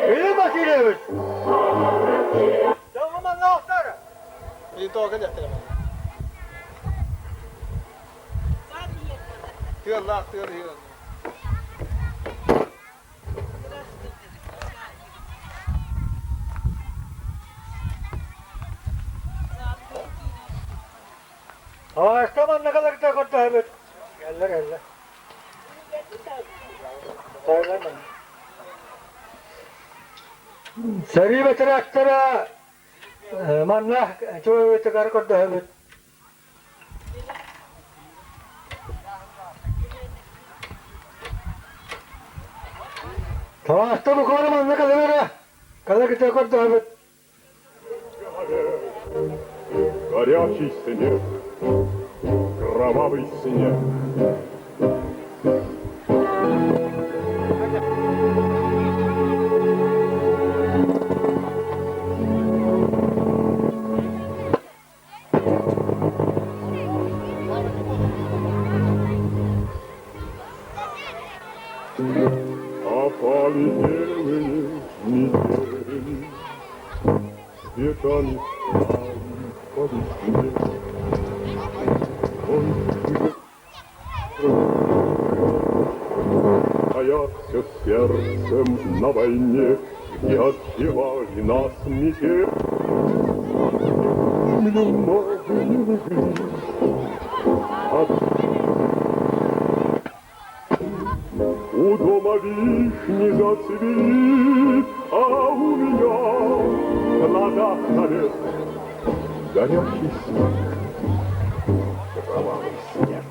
Gelin bakıyoruz. Tamam anahtarı. Bir token yaptıralım. Tığla. Tamam ne kadar güzel korktu evet. Gel. Sayılamam. Seri beter aktıra. Manlah çoğu beter korktu evet. Tamam hasta bu konumun ne kadar era. Kadar güzel korktu evet. Горячий снег, кровавый снег. Опали первые метели, ветами стали по весне. А я все сердцем на войне, где отбивали нас метель. Мне много не любви, у дома вишни зацвели, а у меня в глазах навес горячий снег, кровавый снег.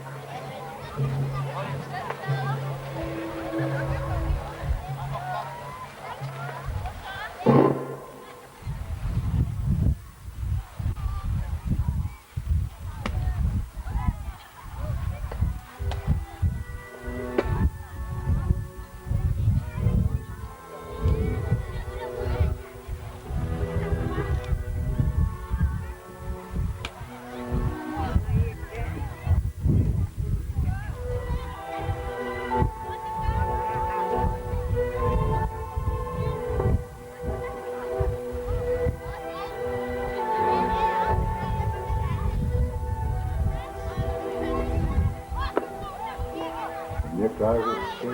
Мне кажется,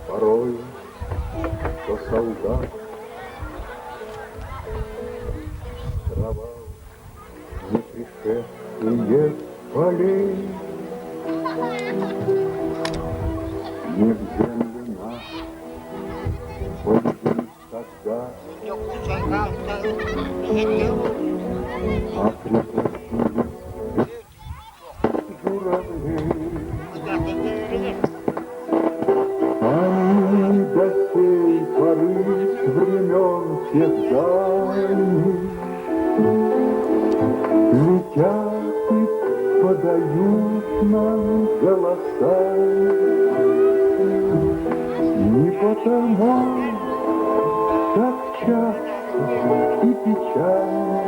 порой, что солдат кровал непришествие полей не в землю нас пойдет тогда, а превратились в журавлей. Они до сей поры с времен тех дальних летят и подают нам голоса. Не потому, как часто и печально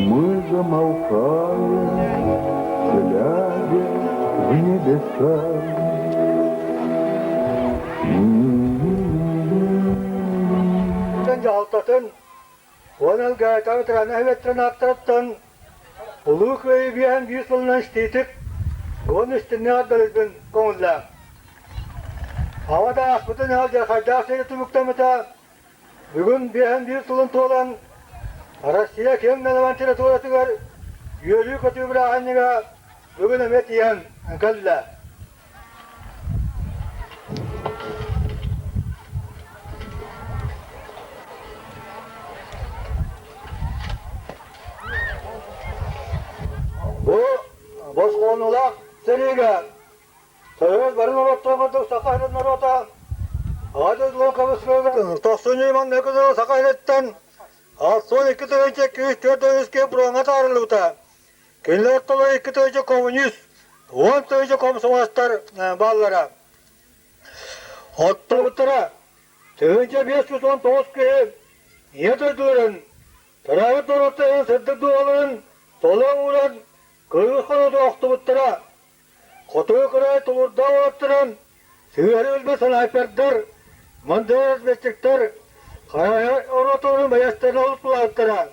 мы замолкаем, глядя в небеса. Altın, onun gayetleri nehvetlerini aktarıttın, ulu köyü bilen bir yılından istedik, onun üstüne adalızın konulla. Havada akbıdın halde kaydak seyretim müktemete, bugün bilen bir yılın toğlan, Rusya kemden avantire toğlatıgar, yürüyü kötü bir ağınlığa, bugün emet yiyen kalla. Bu boş konular seriga. Söz barın otomatik sakayretler ota. Adet lokavıslar. Tosunyu man ne kadar sakayretten. Son iki tane küçük dört ke buranğa tarılıta. Kinler tola iki tane komünist. 10 tane komsomastar ballara. Ottara. Tövbe 519 ke yedirdilerin. Tarafı doğrultuyan sırtık duaların sola uğran kırgız kanadı oktubuttura. Kotoyu kırayı tulurda uğrattıran sığarı ölme sanayperdir. Mandar meslekler kaya oratoğunun bayaslarını alıp bulattıra.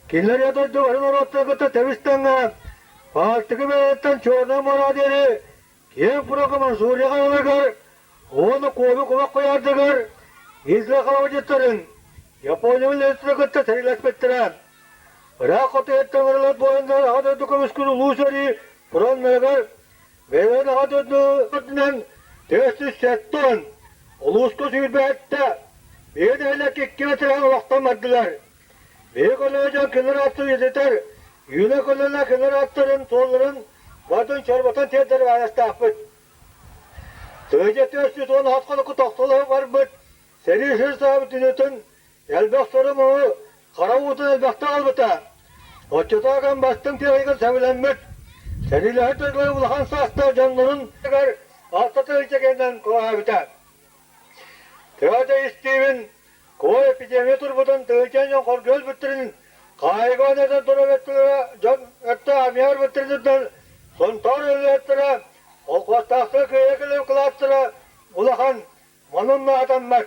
Kinler yadır duvarın oratoğunu temizlenme. Faltıkı meyletten çoğuna moradiyeli. Kim programın Suriye kanalıgar. Onu kovu kumak koyardıgar. İzle kavacıtların. Japonya'nın lezzetli serileşmettiren. Bırak o tehditten varılan boyundan hadi dükümüskürü Luseri Buranlargar ve hadi dükümüsküründen tesis setton Ulusku sürbette bir de hele kikketiren vaktamadılar. Bir kolayca kenara attı yeter. Yüne kolayla kenara attırın solların vatın çorbatan tedleri ayasta affet. Töyce tesis onun hatkalıkı taktaları var bıt. Seri şir sahibi tünetün elbek sorumu Karavutun elbekte kalbıta. Oçutağın bastın tiyayın sevilenmet. Seriler tırgılı ulağın sastar canların tekrar altatı ilçekenden kohabita. Tiyade istiğimin koğu epidemiye turbudan tığırken yan kol göz bittirin. Kayığa neden dura bettiler can ette amiyar bittirinler. Sontar ölü ettiler. Olkvastaktı köye gülüm kılattılar. Ulağın manınla adamlar.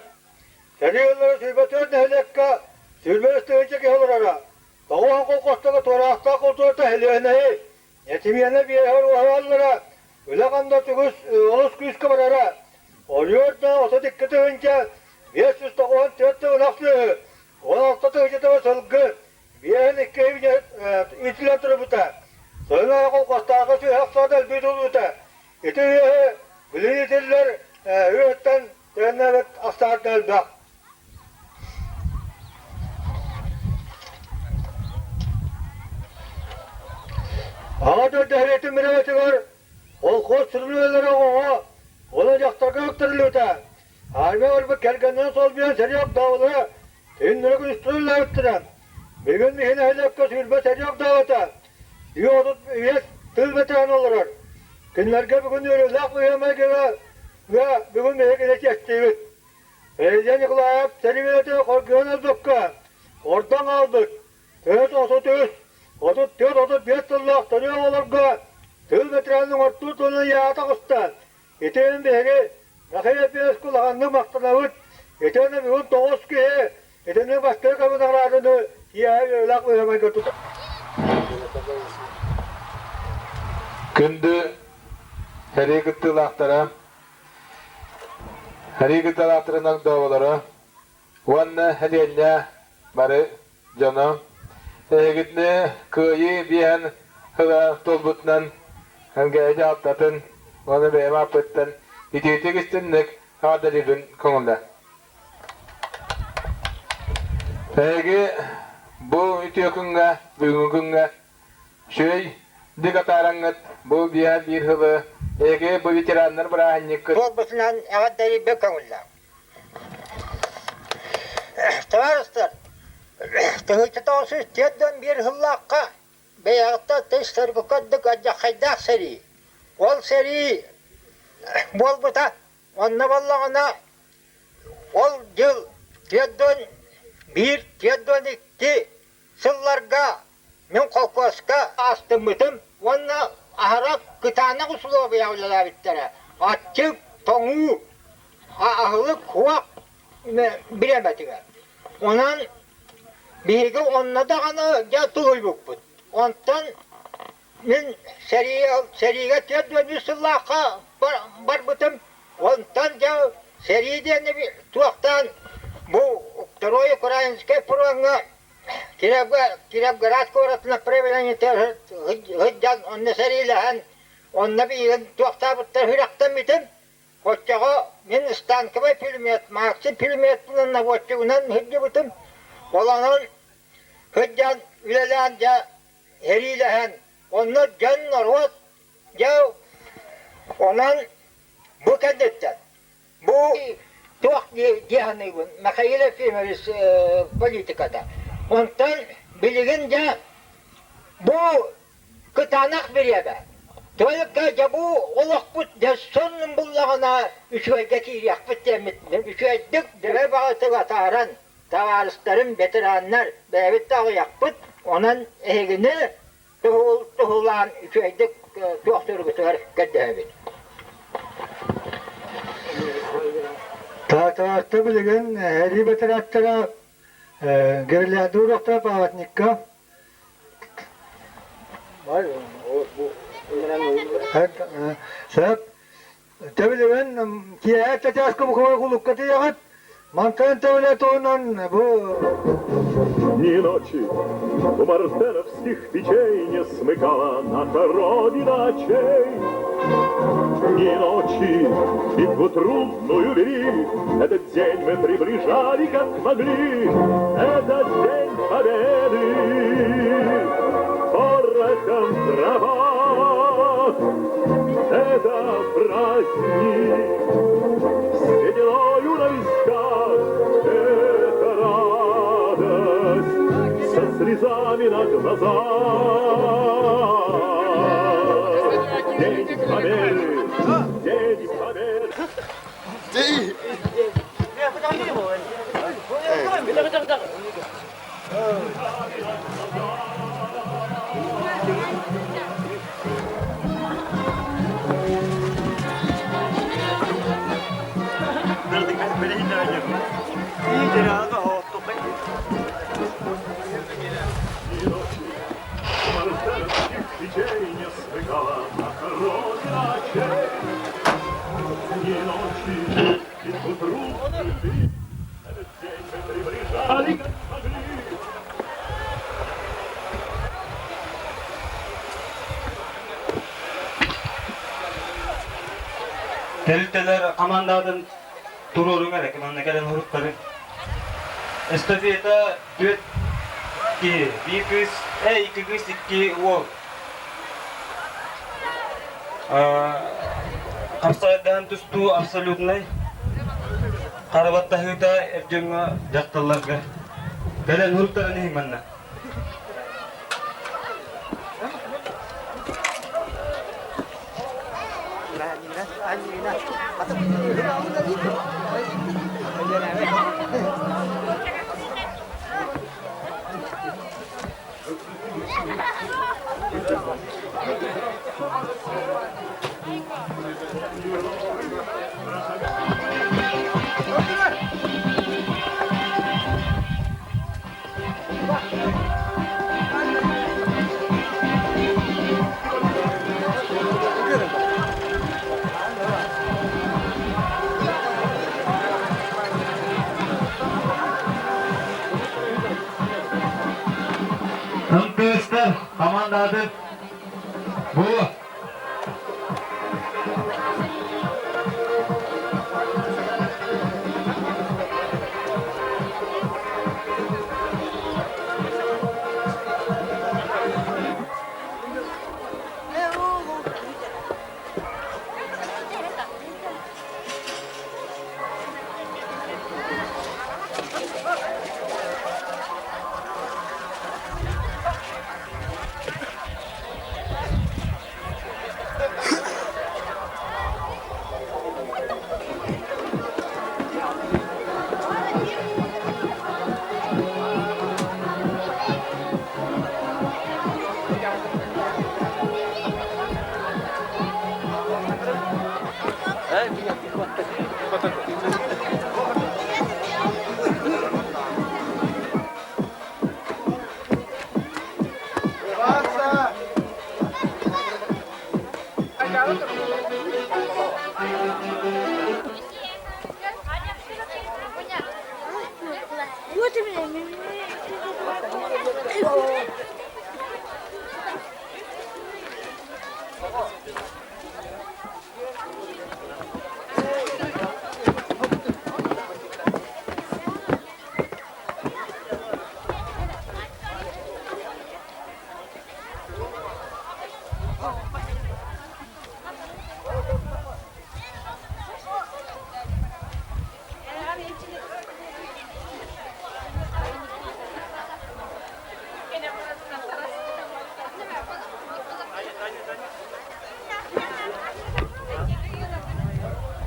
Seriyorları sürbetör nehlekka. Sürbe üstünceki olur ara. Kavağın kolkostağı toraqta koltuğurta heliyene. Yetimiyene bir yer uğrallara. Ülakanda tügüs, olus küs kıvar ara. Oluyor da oto dikkati önce. 594 ılaklı. 16 tığcıda ve sılgı. Bir yerin iki evine itilatırı buta. Sonra kolkostağı su hafsada elbid olur buta. İti bilin itiller. Üyetten trennet astarda elbak. Ağadır devletin mireveti var. Kolkoz sürülüyorlar oğa. Olacaklarga öktürülüyorlar. Harbi orbu kelgenden solmayan seriyok dağılara. Tüyünleri üstürürler öktüren. Bir gün mihine helakka sürbe seriyok dağıta. Diyordut üyes tıl veteran olurlar. Günlerge bugün yürü laf uyamaya gibi ve bugün mihe geçtiğimiz. Elden yıkılayıp seriyete korkuyon elbokka. Oradan aldık. Töz ototöz. 34-35 yıllık tanıyor olurga. Tıl veteranın ortu tonu yağıta kıstan. Eteğinin beri nakıya bir kulağını maktanavut. Eteğinin bir 9 ki. Eteğinin başka kabınlarını yağıya öylak uyamaya götürdü. Gündü harikatlıqtara harikatlıqtarının davaları vanna haliyalla barı cana egitne köyü bihan hıva tolbutnan hangi cevaptatın onu beyma pıttın ititik istinlik hadalibin konumda. Peki bu itiyokunga bugünkünga şey Dikatarangat bu bir hıvı ege bu veteranlar bırahanlık Tolbasından evet deri bekanılla. Tavarıslar. Tığıçı tağısı tiyaddan bir hıllakka beyakta teşler kukaddık acı haydak seri. Ol seri bol buta onna vallağına ol yıl tiyaddan bir tiyaddan iki sıllarga men kolkoska astım bıtım. Onna aharak kıtana kusulu beyavlala bittere. Açık, toğu, ahılık, kuvak bilemediler. Onun birgi onna da kanı ya tuğul bukbut. Ondan men seriye tiyadönü sıllaka bar bıtım. Ondan ya seriyeden bir tuğaktan bu Второе украинское программа Кирабгарад коратына правилание тер гыддан онны сарилахан онны бийген туактабыттар хырактан битим. Коччага мен станковый пулемет, максим пулемет менен наводчигинен хыдды битим. Оланын хыддан үлелен ja herилахан онны жан народ ja онан bu kendetten. Bu tuak diyanıgın makayla firmarız politikada. Ondan biligince bu kıtanak bir yerde. Tuvalıkça bu olakbut sonun bullağına üçüye getir yakbıt demittim. Üçüye dik dere bağıtı vataran. tavarıslarım, veteranlar, beyvet dağıyakpıt, onun ehegini tuhulan köyde çok sürgütüler gədəbit. Taartta bilgen heri beteratlara gerilerde uğraştıra pavatnikka. Var bu Sebep tabilen ki hayatta taskum kuluk katıyat mantan tabilet oynan bu Ни ночи у мартеновских печей не смыкала наша Родина очей. Ни ночи битву трудную вели, этот день мы приближали как могли. Этот день победы, порохом трава, это праздник, сединою на висках, это радость со слезами на глазах. День победы, день победы. Печей не смыкала наша Родина очей. Ни ночи, битву трудную вели, этот день мы приближали как могли. Teriteler komandadan tururun gerek. Manna gelen hurukları. Estafeta düet ki bir kız, iki kız, iki oğul. Kapsaydan tustu absolutnay. Karabatta hüda erjönga jaktallarga. Gelen hurukları ne manna? Arkadaşlar, komandadır. Bu.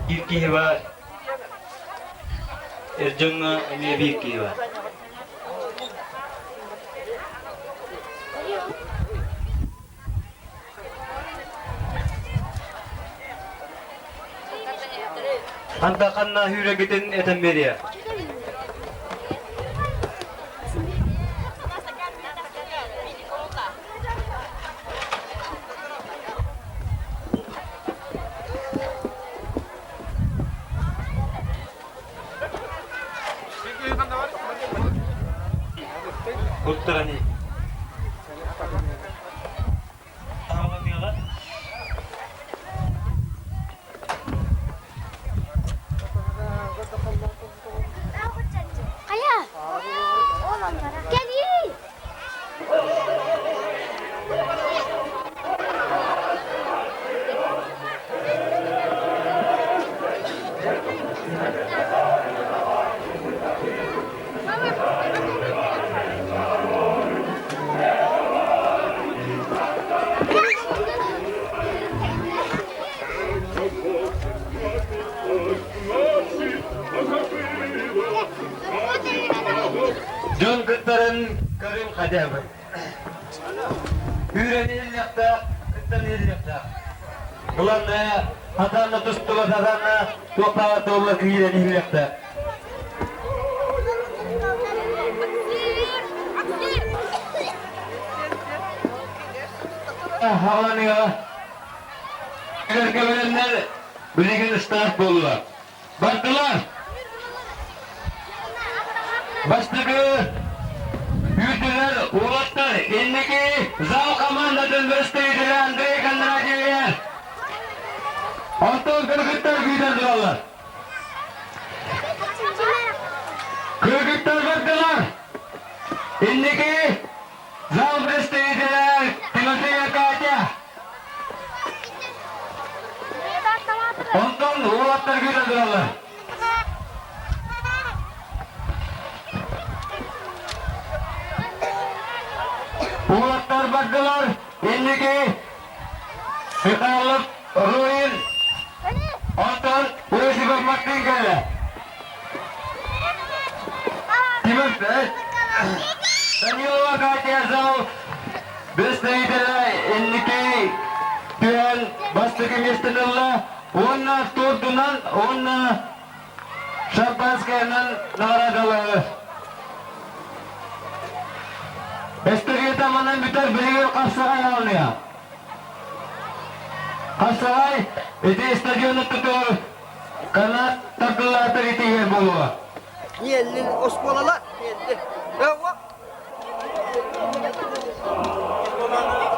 Kirki var. Erjönga ne bir ki var. Anta kanna hüre gidin eten beriye. Uttarani. Kaya. Gel iyi. John Kıttar'ın Karim Kademı. Hüreni illekta, Kıttar'ın illekta. Ulanna, hatanla tustular hatanla, tokağa toğla kıyıren illekta. Havanıyor. Erkeverenler bilgin ıstahak bollar. Baktılar. Başlıkı yüzdüler, uğraştılar. İndiki Zav Kamanda'nın gösterdiler Andrei Kandracı'ya. Anton Kırgıtlar güydürdüler. Kırgıtlar baktılar. İndiki Zav gösterdiler Timothy'ye kaçya. Anton uğraştılar güydürdüler. Uğraşlar baktılar, indiki Sıkarlık, Ruin, Anton, burası bakmaktan geldi. Timothy, Daniel'a kaçıya zav, besteydiler, indiki Tüyen, bastıkı mestinirle, onunla tortunan, onunla Şampanskaya'nın naradaları. Estağfurullah tamamen bütün bilgiler Karsagay alınıyor. Karsagay iti stadyonu tutuyor. Karena takılar teriti yer buluyor. Yerli Osmanlılar yerli. Bravo.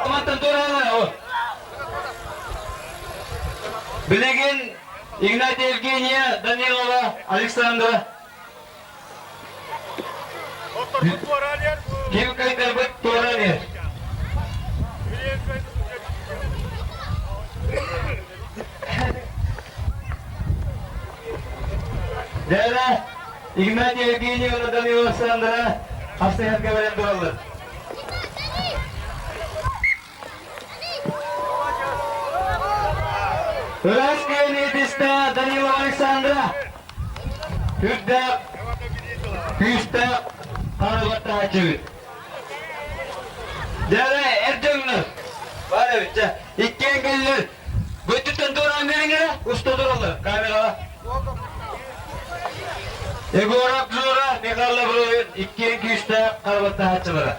Mantan Torana o. Bilegin Ignat Evgenia, Danilova, Alexandra. Kim kayıtlar bak Torana. Değerli Ignat Evgenia, Danilova, Alexandra. Hastaya keveren duralım. Ulaski Nidista, Danilo Alexandra. Hüsta, Harvata açığı. Değerli Erdoğan'ın. Var evet. İki engelliler. Götürten duran verin usta duralım. Kamera. Egorak zora, nekarla burayın. İki hüsta, Harvata açığı.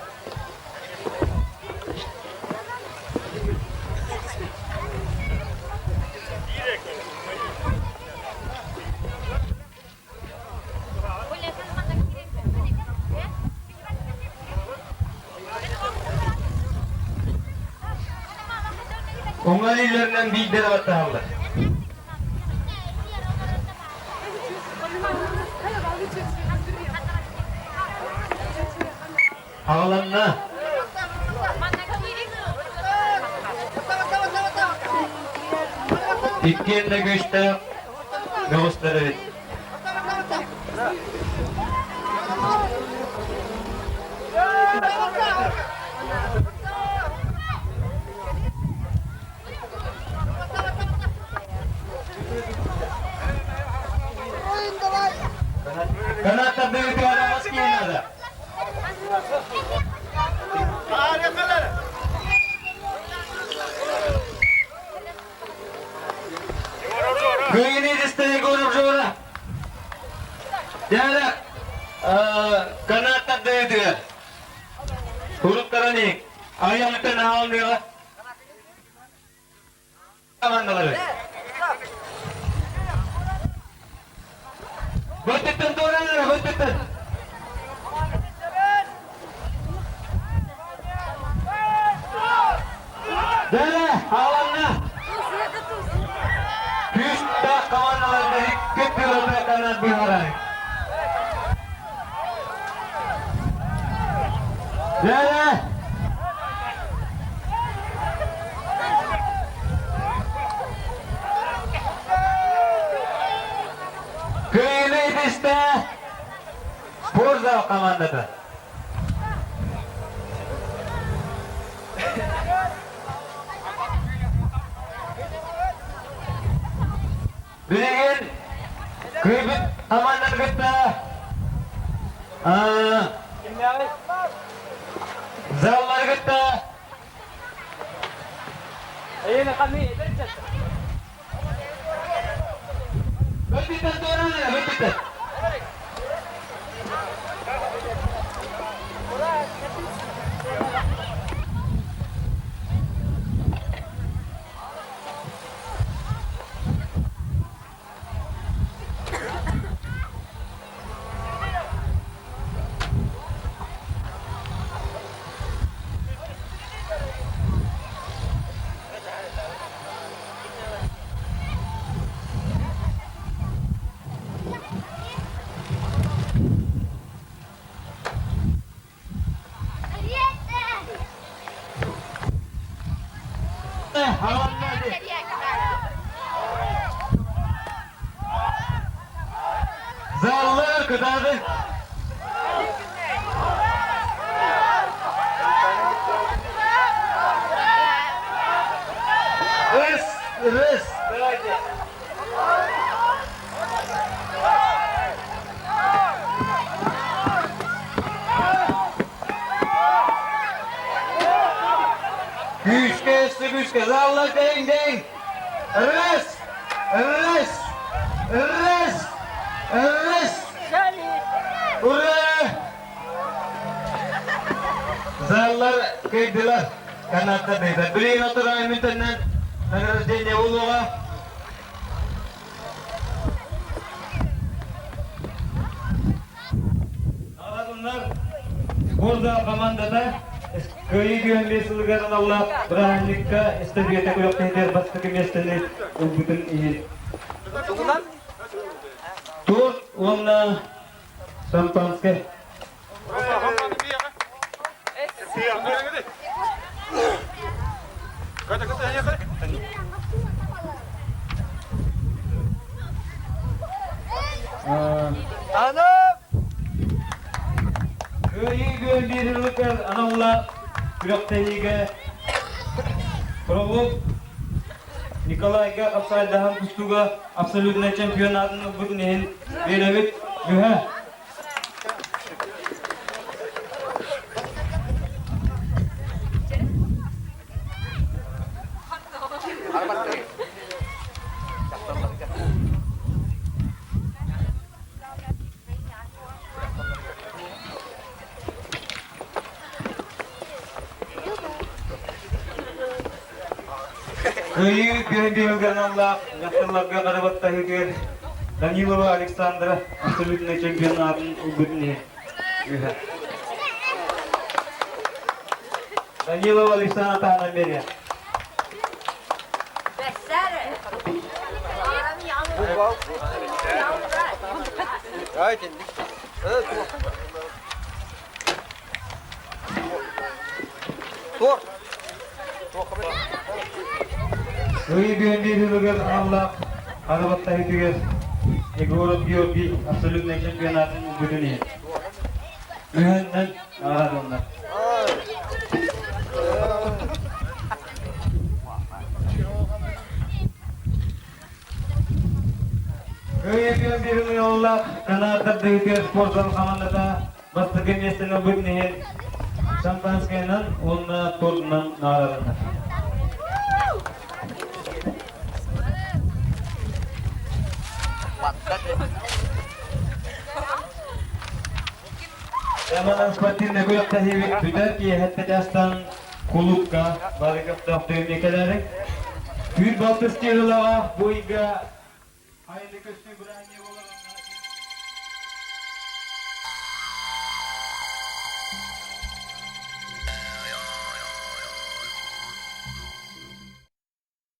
Onların illerinden bilgileri battağımda. Havalanına. İkiyende göçte göğüsleri. Kanatlar büyük araması giyin Köyünü isteği korup sonra. elektronik. Ayam tenang dia. Komandaları. Betul turun, betul. Dah, halannya. Kita komandaları dari kepala kanan biharan. Dah. Köyüne işte Sporza komandası. Bilgin Kıybit komandası gitti. Zallar gitti. Betul turun ya, betul. Zallar kıdadı. Rız. Güçke. Zallar deng. Rız. Ura! Zallar kaydılar kanatta deydi. Bileğin oturan mintinden nagarazdenya uluğa. Bunlar Sporza komandada köyü güvenliği Allah berahanlıkka istafiyete koyup neyder bastıkı местini bütün iyi. Tur onunla Şampanske. Anam! Köyü güvenliği anavla Güraktayiga Prolog Nikolaiga Kapsaydahan Kustuga Absolutna Championatını bugün verevit Yuha. Köyü güvenliği Allah Yakınlarga karabatta hükür Danilova Aleksandra Absolutna Championatını bugün Yuha. Danilova Aleksandra tahanan veriyor. Gayet indik. Evet, Tor. Köyü güvenliği Allah karabatta hükür Egorot Georgi Absolutna Championatını bugün Yuha'ndan aradı onlar. Köyü güvenliği Allah Kanada Hükür Sporza komandada bastıkı местini bugün Şampanskay'dan onunla torundan aradılar. Yaman Fatih'in göğüp tahivik tüder ki hatta dastan kulukka balıkıp doktorun yekeleri. Hür baltı stiyolağa boyunca hayırlı köşkü bırakın.